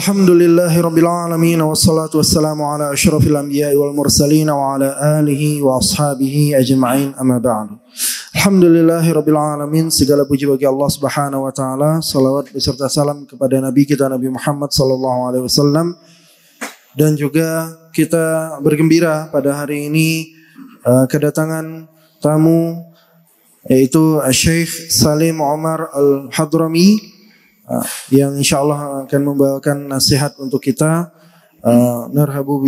Alhamdulillahirabbil alamin wassalatu wassalamu ala asyrafil anbiya'i wal mursalin wa ala alihi wa ashabihi ajma'in amma ba'du. Alhamdulillahirabbil alamin, segala puji bagi Allah Subhanahu wa taala, salawat beserta salam kepada nabi kita Nabi Muhammad sallallahu alaihi wasallam. Dan juga kita bergembira pada hari ini kedatangan tamu yaitu Syekh Salim Omar Al-Hadrami yang insyaallah akan membawakan nasihat untuk kita. Narhabu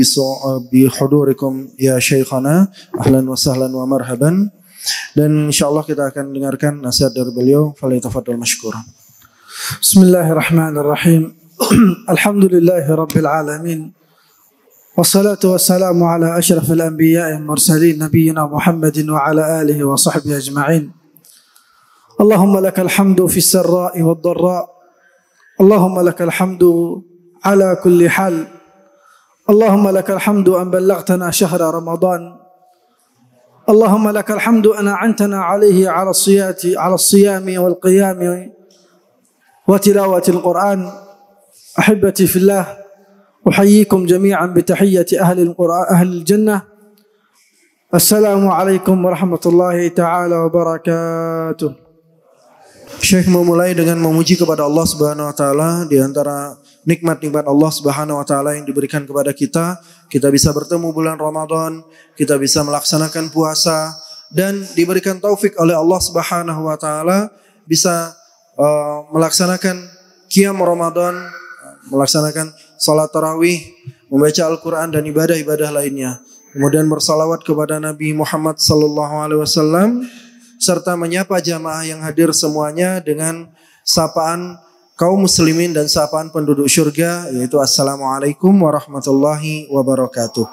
bi hudurikum ya syekhana, ahlan wa sahlan wa marhaban. Dan insyaallah kita akan dengarkan nasihat dari beliau. Falyatafaddal mashkura. Bismillahirrahmanirrahim. Alhamdulillahi rabbil alamin. Wassalatu wassalamu ala asyrafil anbiya'i wal mursalin nabiyyina Muhammadin wa ala alihi wa sahbihi ajma'in. Allahumma lakal hamdu fis sarra'i wad dharra'. اللهم لك الحمد على كل حال. اللهم لك الحمد أن بلغتنا شهر رمضان. اللهم لك الحمد أن أعنتنا عليه على الصيام والقيام وتلاوة القرآن. أحبتي في الله، أحييكم جميعا بتحية أهل الجنة. السلام عليكم ورحمة الله تعالى وبركاته. Syekh memulai dengan memuji kepada Allah Subhanahu wa taala. Di antara nikmat-nikmat Allah Subhanahu wa taala yang diberikan kepada kita bisa bertemu bulan Ramadan, kita bisa melaksanakan puasa, dan diberikan taufik oleh Allah Subhanahu wa taala bisa melaksanakan qiyam Ramadan, melaksanakan salat tarawih, membaca Al-Qur'an dan ibadah-ibadah lainnya. Kemudian bersalawat kepada Nabi Muhammad sallallahu alaihi wasallam serta menyapa jamaah yang hadir semuanya dengan sapaan kaum muslimin dan sapaan penduduk syurga, yaitu assalamualaikum warahmatullahi wabarakatuh.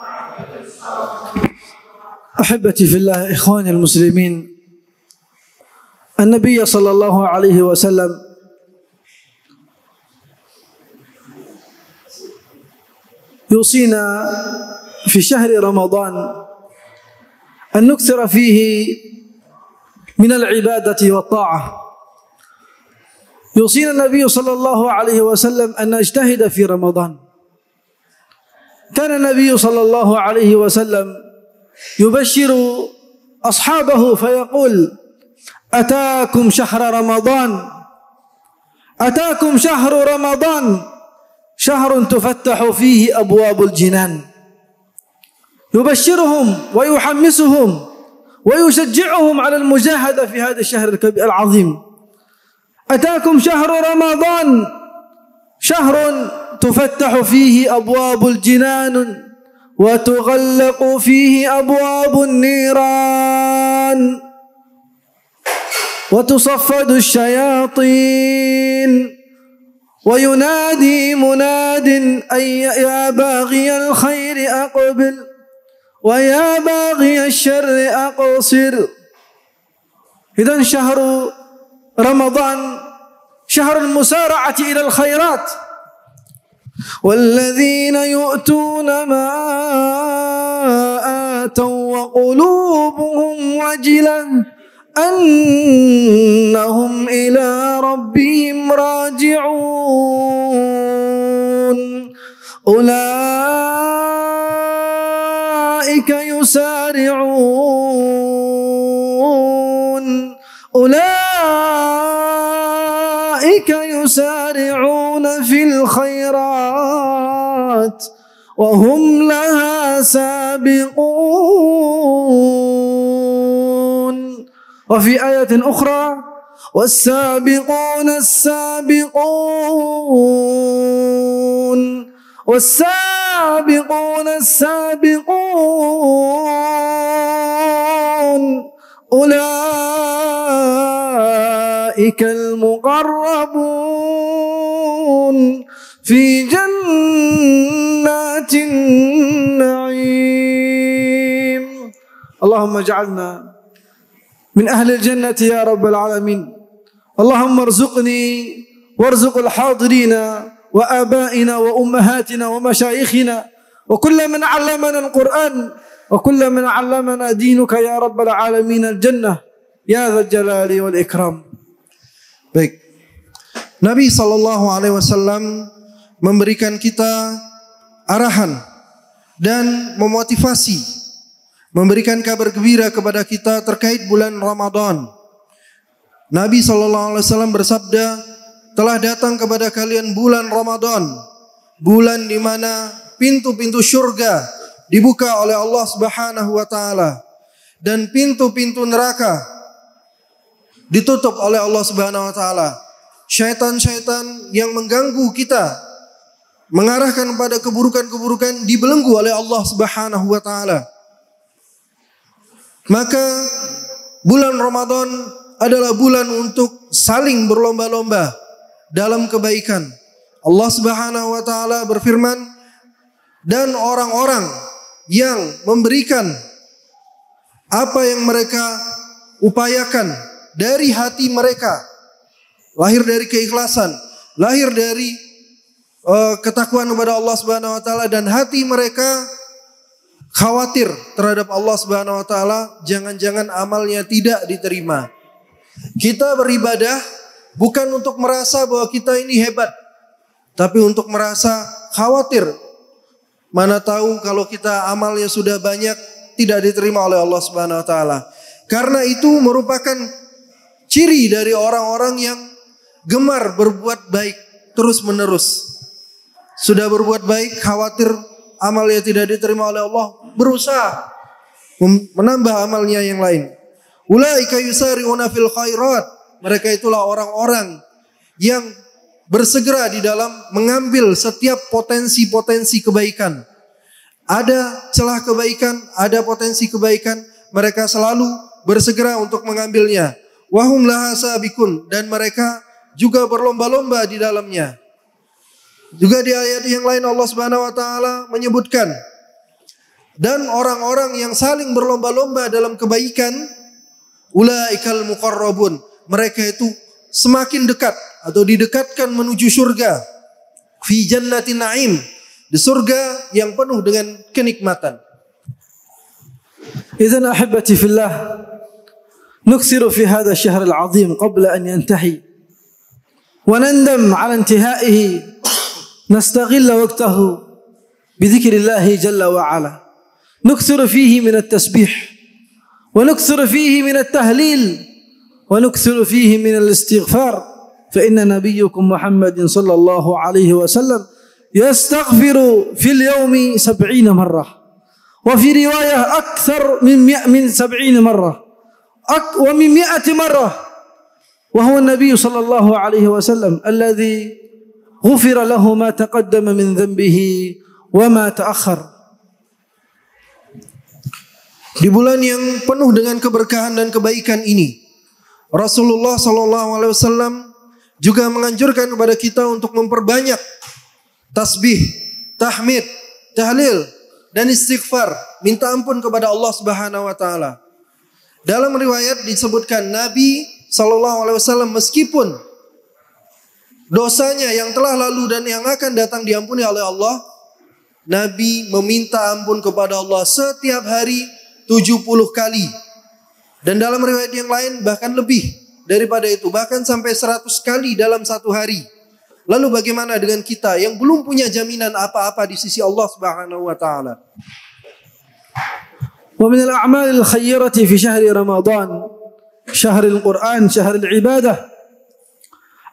Ahibati fillah, ikhwani al-muslimin, An-Nabiy sallallahu alaihi wasallam yusina fi syahri Ramadan an nukthira fihi من العبادة والطاعة. يوصينا النبي صلى الله عليه وسلم أن نجتهد في رمضان. كان النبي صلى الله عليه وسلم يبشر أصحابه فيقول: أتاكم شهر رمضان، أتاكم شهر رمضان، شهر تفتح فيه أبواب الجنان. يبشرهم ويحمسهم ويشجعهم على المجاهدة في هذا الشهر العظيم. أتاكم شهر رمضان، شهر تفتح فيه أبواب الجنان وتغلق فيه أبواب النيران وتصفد الشياطين وينادي مناد أي يا باغي الخير أقبل ويا باغي الشر أقصر. إذن شهر رمضان شهر المسارعة إلى الخيرات، والذين يؤتون ما آتوا وقلوبهم وجلة أنهم إلى ربهم راجعون أولئك يسارعون في الخيرات وهم لها سابقون. وفي آية أخرى: والسابقون السابقون والسابقون السابقون أولئك المقربون في جنات النعيم. اللهم اجعلنا من أهل الجنة يا رب العالمين. اللهم ارزقني وارزق الحاضرين وآبائنا وأمهاتنا ومشايخنا وكل من علمنا القرآن وكل من علمنا دينك يا رب العالمين الجنة يا ذا الجلال والإكرام. Baik, Nabi SAW memberikan kita arahan dan memotivasi, memberikan kabar gembira kepada kita terkait bulan Ramadan. Nabi SAW bersabda, telah datang kepada kalian bulan Ramadan, bulan di mana pintu-pintu syurga dibuka oleh Allah Subhanahu wa taala dan pintu-pintu neraka ditutup oleh Allah Subhanahu wa taala. Syaitan-syaitan yang mengganggu kita, mengarahkan pada keburukan-keburukan dibelenggu oleh Allah Subhanahu wa taala. Maka bulan Ramadan adalah bulan untuk saling berlomba-lomba dalam kebaikan. Allah Subhanahu wa taala berfirman, dan orang-orang yang memberikan apa yang mereka upayakan dari hati mereka, lahir dari keikhlasan, lahir dari ketakwaan kepada Allah Subhanahu wa taala, dan hati mereka khawatir terhadap Allah Subhanahu wa taala, jangan-jangan amalnya tidak diterima. Kita beribadah bukan untuk merasa bahwa kita ini hebat, tapi untuk merasa khawatir. Mana tahu kalau kita amalnya sudah banyak tidak diterima oleh Allah Subhanahu wa taala. Karena itu merupakan ciri dari orang-orang yang gemar berbuat baik terus-menerus. Sudah berbuat baik, khawatir amalnya tidak diterima oleh Allah, berusaha menambah amalnya yang lain. Ulaika yusari'una fil khairat. Mereka itulah orang-orang yang bersegera di dalam mengambil setiap potensi-potensi kebaikan. Ada celah kebaikan, ada potensi kebaikan, mereka selalu bersegera untuk mengambilnya. Wahum laha sabikun, dan mereka juga berlomba-lomba di dalamnya. Juga di ayat yang lain Allah Subhanahu wa taala menyebutkan, dan orang-orang yang saling berlomba-lomba dalam kebaikan, ulaikal muqarrabun, mereka itu semakin dekat atau didekatkan menuju surga. Fi jannatin na'im, di surga yang penuh dengan kenikmatan. إذن أحبتي في الله نكثر في هذا الشهر العظيم قبل أن ينتهي ونندم على انتهائه، نستغل وقته بذكر الله جل وعلا، نكثر فيه من التسبيح، ونكثر فيه من التهليل، ونكثر فيه من الاستغفار، فإن نبيكم محمد صلى الله عليه وسلم يستغفر في اليوم 70 مرة، وفي رواية أكثر من 70 مرة ومن 100 مرة، وهو النبي صلى الله عليه وسلم الذي غفر له ما تقدم من ذنبه وما تأخر. Di bulan yang penuh dengan keberkahan dan kebaikan ini, Rasulullah SAW juga menganjurkan kepada kita untuk memperbanyak tasbih, tahmid, tahlil, dan istighfar, minta ampun kepada Allah Subhanahu wa taala. Dalam riwayat disebutkan Nabi SAW meskipun dosanya yang telah lalu dan yang akan datang diampuni oleh Allah, Nabi meminta ampun kepada Allah setiap hari 70 kali. Dan dalam riwayat yang lain bahkan lebih daripada itu, bahkan sampai 100 kali dalam satu hari. Lalu bagaimana dengan kita yang belum punya jaminan apa-apa di sisi Allah Subhanahu wa taala? ومن الأعمال الخيرة في شهر رمضان، شهر القرآن، شهر العبادة،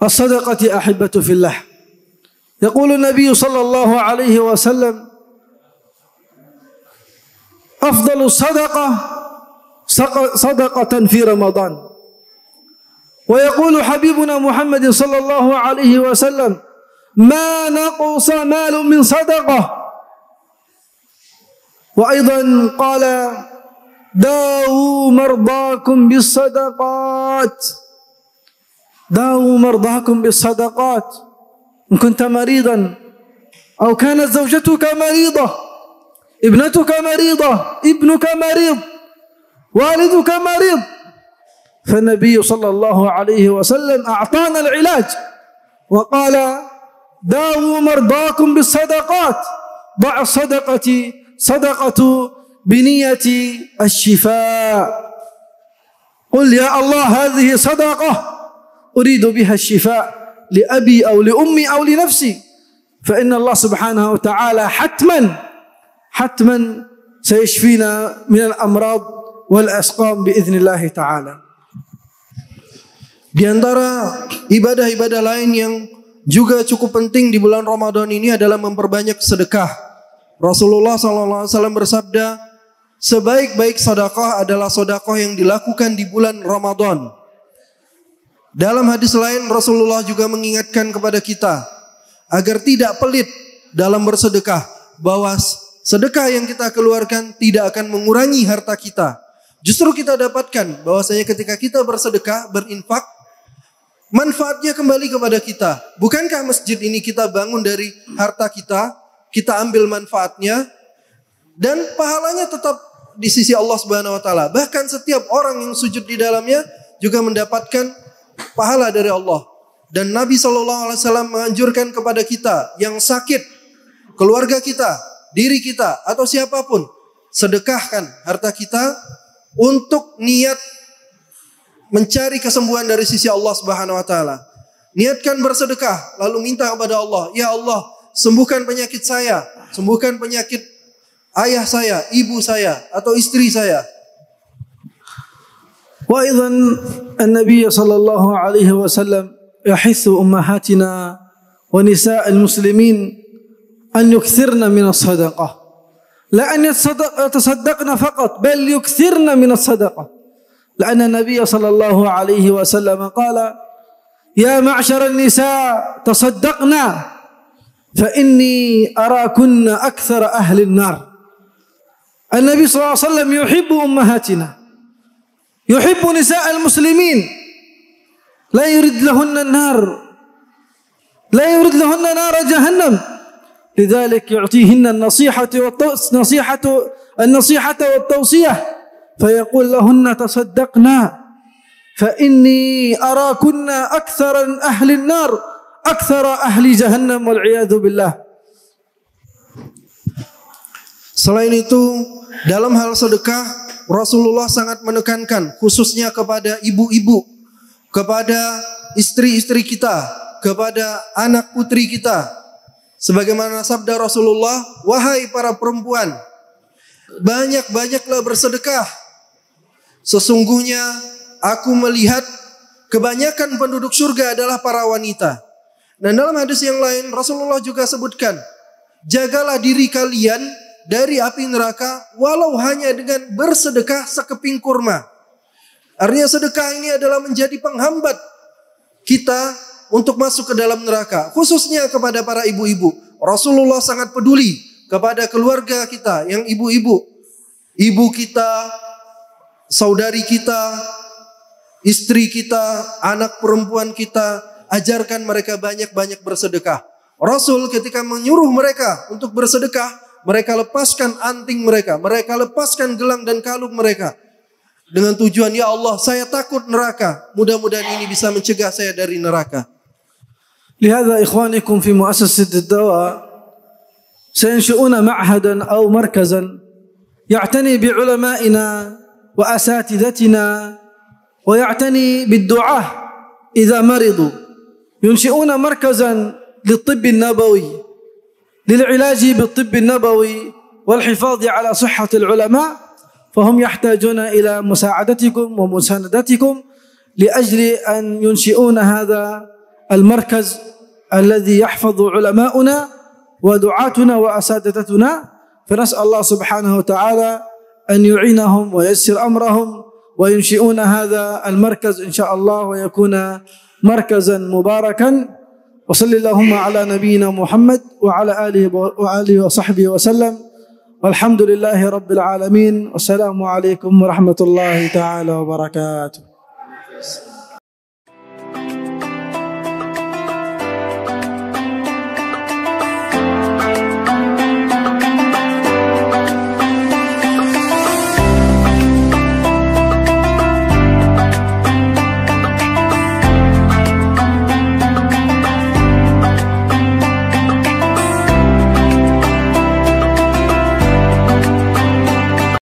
الصدقة أحبة في الله. يقول النبي صلى الله عليه وسلم: أفضل الصدقة صدقة في رمضان. ويقول حبيبنا محمد صلى الله عليه وسلم: ما نقص مال من صدقة. وأيضا قال: داووا مرضاكم بالصدقات، داووا مرضاكم بالصدقات. إن كنت مريضا أو كانت زوجتك مريضة، ابنتك مريضة، ابنك مريض، والدك مريض، فالنبي صلى الله عليه وسلم أعطانا العلاج وقال: داووا مرضاكم بالصدقات. ضع الصدقة صدقة بنية الشفاء. قل يا الله هذه صدقة أريد بها الشفاء لأبي أو لأمي أو لنفسي. فإن الله سبحانه وتعالى حتما سيشفينا من الأمراض والأسقام بإذن الله تعالى. Di antara ibadah-ibadah lain yang juga cukup penting di bulan Ramadan ini adalah memperbanyak sedekah. Rasulullah SAW bersabda, sebaik-baik sedekah adalah sedekah yang dilakukan di bulan Ramadan. Dalam hadis lain Rasulullah juga mengingatkan kepada kita agar tidak pelit dalam bersedekah, bahwa sedekah yang kita keluarkan tidak akan mengurangi harta kita. Justru kita dapatkan bahwasanya ketika kita bersedekah, berinfak, manfaatnya kembali kepada kita. Bukankah masjid ini kita bangun dari harta kita, kita ambil manfaatnya, dan pahalanya tetap di sisi Allah Subhanahu wa taala. Bahkan setiap orang yang sujud di dalamnya juga mendapatkan pahala dari Allah. Dan Nabi SAW menganjurkan kepada kita yang sakit, keluarga kita, diri kita, atau siapapun, sedekahkan harta kita untuk niat mencari kesembuhan dari sisi Allah Subhanahu wa taala. Niatkan bersedekah lalu minta kepada Allah, ya Allah, sembuhkan penyakit saya, sembuhkan penyakit ayah saya, ibu saya, atau istri saya. وأيضا النبي صلى الله عليه وسلم يحث أمهاتنا ونساء المسلمين أن يكثرن من الصدقة، لا أن يتصدقن فقط بل يكثرن من الصدقة، لأن النبي صلى الله عليه وسلم قال يا معشر النساء تصدقنا فإني أراكن أكثر أهل النار. النبي صلى الله عليه وسلم يحب أمهاتنا، يحب نساء المسلمين، لا يريد لهن النار، لا يريد لهن نار جهنم، لذلك يعطيهن النصيحة والتوصية فيقول لهن تصدقنا فإني أراكن أكثر أهل النار أكثر أهل جهنم والعياذ بالله. Selain itu, dalam hal sedekah Rasulullah sangat menekankan khususnya kepada ibu-ibu, kepada istri-istri kita, kepada anak putri kita. Sebagaimana sabda Rasulullah, wahai para perempuan, banyak-banyaklah bersedekah. Sesungguhnya aku melihat kebanyakan penduduk surga adalah para wanita. Dan dalam hadis yang lain Rasulullah juga sebutkan, jagalah diri kalian dari api neraka walau hanya dengan bersedekah sekeping kurma. Artinya sedekah ini adalah menjadi penghambat kita untuk masuk ke dalam neraka, khususnya kepada para ibu-ibu. Rasulullah sangat peduli kepada keluarga kita yang ibu-ibu, ibu kita, saudari kita, istri kita, anak perempuan kita, ajarkan mereka banyak-banyak bersedekah. Rasul ketika menyuruh mereka untuk bersedekah, mereka lepaskan anting mereka, mereka lepaskan gelang dan kalung mereka. Dengan tujuan, ya Allah, saya takut neraka. Mudah-mudahan ini bisa mencegah saya dari neraka. لهذا إخوانكم في مؤسسة الدواء سينشئون معهدا أو مركزا يعتني بعلمائنا وأساتذتنا ويعتني بالدعاة إذا مرضوا، ينشئون مركزا للطب النبوي للعلاج بالطب النبوي والحفاظ على صحة العلماء، فهم يحتاجون إلى مساعدتكم ومساندتكم لأجل أن ينشئون هذا المركز الذي يحفظ علماؤنا ودعاتنا وأساتذتنا. فنسأل الله سبحانه وتعالى أن يعينهم وييسر أمرهم وينشئون هذا المركز إن شاء الله ويكون مركزا مباركا. وصلى اللهم على نبينا محمد وعلى آله وصحبه وسلم، والحمد لله رب العالمين، والسلام عليكم ورحمة الله تعالى وبركاته.